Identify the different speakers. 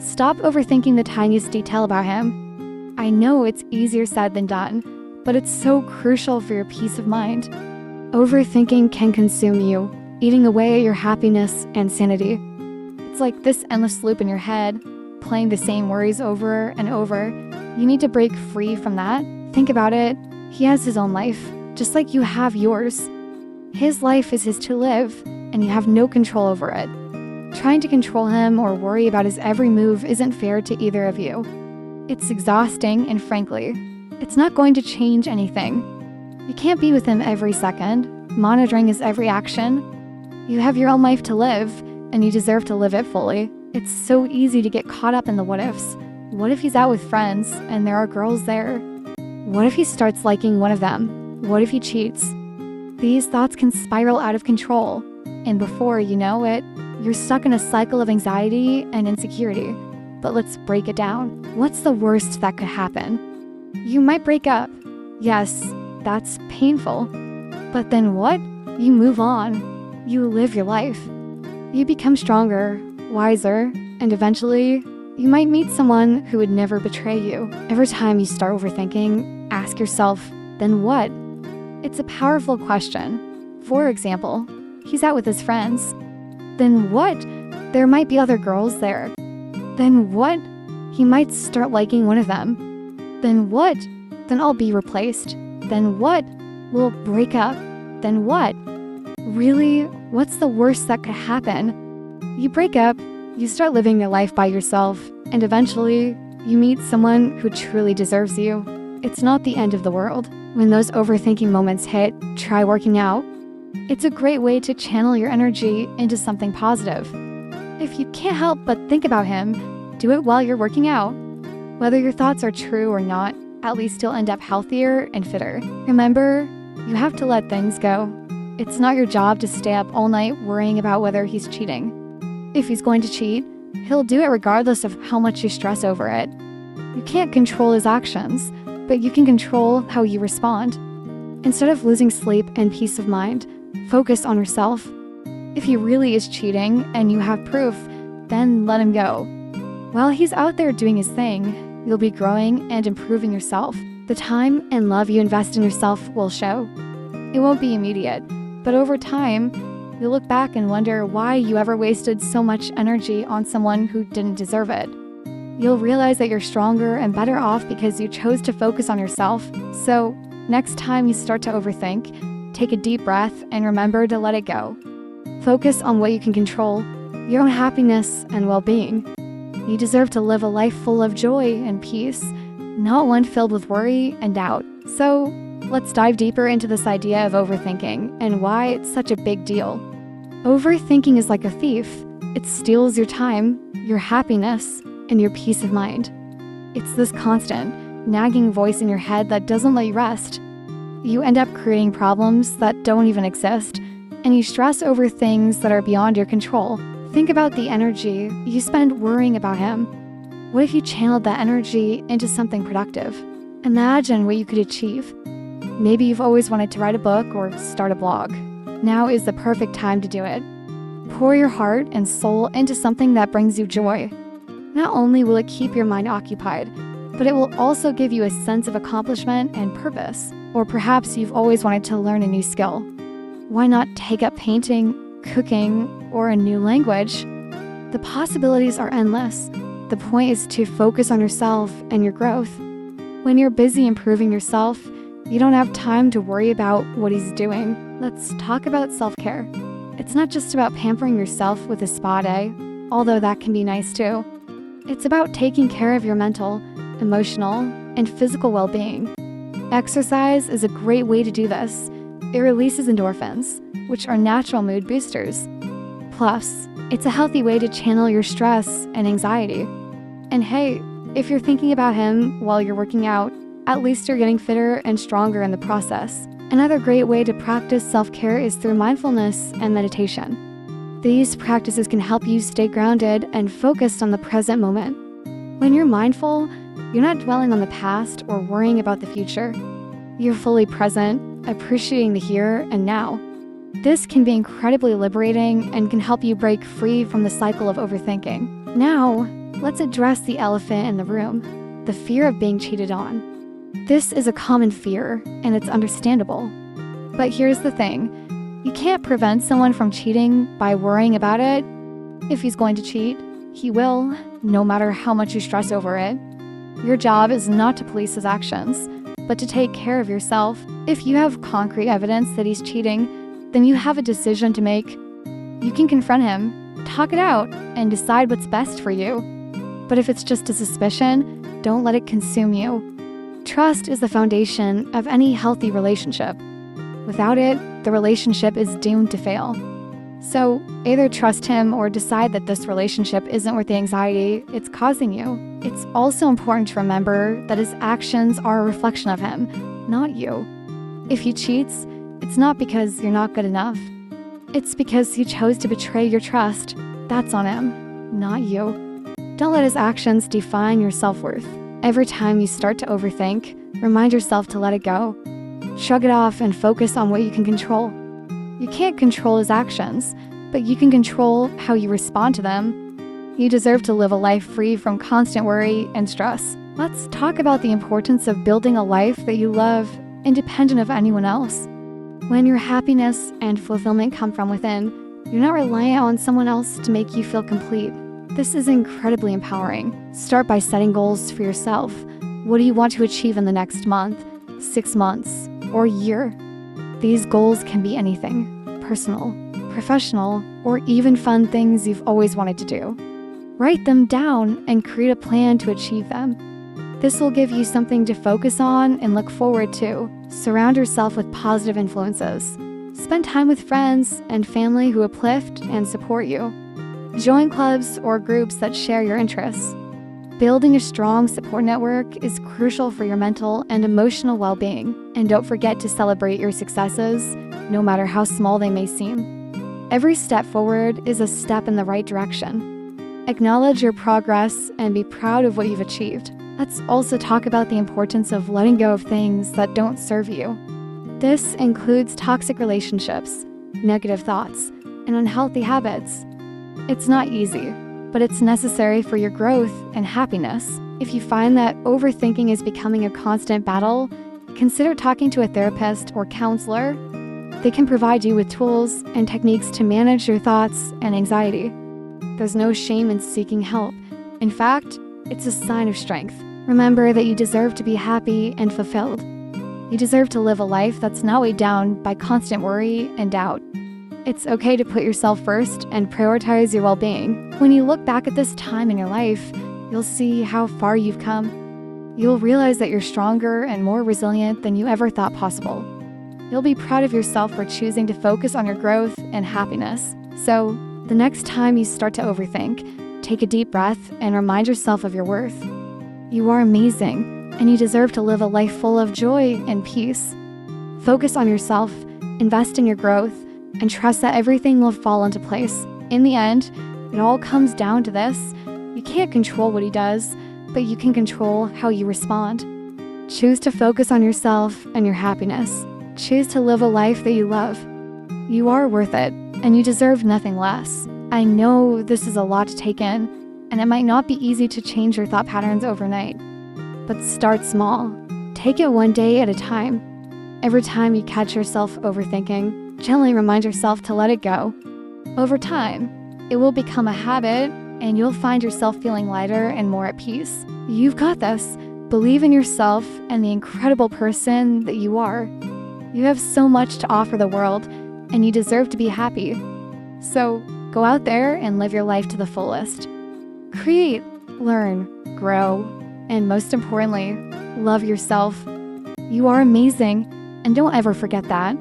Speaker 1: Stop overthinking the tiniest detail about him. I know it's easier said than done, but it's so crucial for your peace of mind. Overthinking can consume you, eating away at your happiness and sanity. It's like this endless loop in your head, playing the same worries over and over. You need to break free from that. Think about it. He has his own life, just like you have yours. His life is his to live, and you have no control over it. Trying to control him or worry about his every move isn't fair to either of you. It's exhausting, and frankly, it's not going to change anything. You can't be with him every second, monitoring his every action. You have your own life to live, and you deserve to live it fully. It's so easy to get caught up in the what-ifs. What if he's out with friends, and there are girls there? What if he starts liking one of them? What if he cheats? These thoughts can spiral out of control, and before you know it, you're stuck in a cycle of anxiety and insecurity. But let's break it down. What's the worst that could happen? You might break up. Yes, that's painful. But then what? You move on. You live your life. You become stronger, wiser, and eventually, you might meet someone who would never betray you. Every time you start overthinking, ask yourself, then what? It's a powerful question. For example, he's out with his friends. Then what? There might be other girls there. Then what? He might start liking one of them. Then what? Then I'll be replaced. Then what? We'll break up. Then what? Really? What's the worst that could happen? You break up, you start living your life by yourself, and eventually, you meet someone who truly deserves you. It's not the end of the world. When those overthinking moments hit, try working out. It's a great way to channel your energy into something positive. If you can't help but think about him, do it while you're working out. Whether your thoughts are true or not, at least you'll end up healthier and fitter. Remember, you have to let things go. It's not your job to stay up all night worrying about whether he's cheating. If he's going to cheat, he'll do it regardless of how much you stress over it. You can't control his actions, but you can control how you respond. Instead of losing sleep and peace of mind, focus on yourself. If he really is cheating and you have proof, then let him go. While he's out there doing his thing, you'll be growing and improving yourself. The time and love you invest in yourself will show. It won't be immediate, but over time, you'll look back and wonder why you ever wasted so much energy on someone who didn't deserve it. You'll realize that you're stronger and better off because you chose to focus on yourself. So, next time you start to overthink, take a deep breath and remember to let it go. Focus on what you can control, your own happiness and well-being. You deserve to live a life full of joy and peace, not one filled with worry and doubt. So, let's dive deeper into this idea of overthinking and why it's such a big deal. Overthinking is like a thief. It steals your time, your happiness, and your peace of mind. It's this constant, nagging voice in your head that doesn't let you rest. You end up creating problems that don't even exist, and you stress over things that are beyond your control. Think about the energy you spend worrying about him. What if you channeled that energy into something productive? Imagine what you could achieve. Maybe you've always wanted to write a book or start a blog. Now is the perfect time to do it. Pour your heart and soul into something that brings you joy. Not only will it keep your mind occupied, but it will also give you a sense of accomplishment and purpose. Or perhaps you've always wanted to learn a new skill. Why not take up painting, cooking, or a new language? The possibilities are endless. The point is to focus on yourself and your growth. When you're busy improving yourself, you don't have time to worry about what he's doing. Let's talk about self-care. It's not just about pampering yourself with a spa day, although that can be nice too. It's about taking care of your mental, emotional, and physical well-being. Exercise is a great way to do this. It releases endorphins, which are natural mood boosters. Plus, it's a healthy way to channel your stress and anxiety. And hey, if you're thinking about him while you're working out, at least you're getting fitter and stronger in the process. Another great way to practice self-care is through mindfulness and meditation. These practices can help you stay grounded and focused on the present moment. When you're mindful, you're not dwelling on the past or worrying about the future. You're fully present, appreciating the here and now. This can be incredibly liberating and can help you break free from the cycle of overthinking. Now, Let's address the elephant in the room, the fear of being cheated on. This is a common fear, and it's understandable. But here's the thing. You can't prevent someone from cheating by worrying about it. If he's going to cheat, he will, no matter how much you stress over it. Your job is not to police his actions, but to take care of yourself. If you have concrete evidence that he's cheating, then you have a decision to make. You can confront him, talk it out, and decide what's best for you. But if it's just a suspicion, don't let it consume you. Trust is the foundation of any healthy relationship. Without it, the relationship is doomed to fail. So, either trust him or decide that this relationship isn't worth the anxiety it's causing you. It's also important to remember that his actions are a reflection of him, not you. If he cheats, it's not because you're not good enough. It's because he chose to betray your trust. That's on him, not you. Don't let his actions define your self-worth. Every time you start to overthink, remind yourself to let it go. Shrug it off and focus on what you can control. You can't control his actions, but you can control how you respond to them. You deserve to live a life free from constant worry and stress. Let's talk about the importance of building a life that you love, independent of anyone else. When your happiness and fulfillment come from within, you're not reliant on someone else to make you feel complete. This is incredibly empowering. Start by setting goals for yourself. What do you want to achieve in the next month, 6 months, or year? These goals can be anything: personal, professional, or even fun things you've always wanted to do. Write them down and create a plan to achieve them. This will give you something to focus on and look forward to. Surround yourself with positive influences. Spend time with friends and family who uplift and support you. Join clubs or groups that share your interests. Building a strong support network is crucial for your mental and emotional well-being. And don't forget to celebrate your successes, no matter how small they may seem. Every step forward is a step in the right direction. Acknowledge your progress and be proud of what you've achieved. Let's also talk about the importance of letting go of things that don't serve you. This includes toxic relationships, negative thoughts, and unhealthy habits. It's not easy, but it's necessary for your growth and happiness. If you find that overthinking is becoming a constant battle, consider talking to a therapist or counselor. They can provide you with tools and techniques to manage your thoughts and anxiety. There's no shame in seeking help. In fact, it's a sign of strength. Remember that you deserve to be happy and fulfilled. You deserve to live a life that's not weighed down by constant worry and doubt. It's okay to put yourself first and prioritize your well-being. When you look back at this time in your life, you'll see how far you've come. You'll realize that you're stronger and more resilient than you ever thought possible. You'll be proud of yourself for choosing to focus on your growth and happiness. So, the next time you start to overthink, take a deep breath and remind yourself of your worth. You are amazing, and you deserve to live a life full of joy and peace. Focus on yourself, invest in your growth, and trust that everything will fall into place. In the end, it all comes down to this. You can't control what he does, but you can control how you respond. Choose to focus on yourself and your happiness. Choose to live a life that you love. You are worth it, and you deserve nothing less. I know this is a lot to take in, and it might not be easy to change your thought patterns overnight. But start small. Take it one day at a time. Every time you catch yourself overthinking, gently remind yourself to let it go. Over time, it will become a habit, and you'll find yourself feeling lighter and more at peace. You've got this. Believe in yourself and the incredible person that you are. You have so much to offer the world, and you deserve to be happy. So, go out there and live your life to the fullest. Create, learn, grow, and most importantly, love yourself. You are amazing, and don't ever forget that.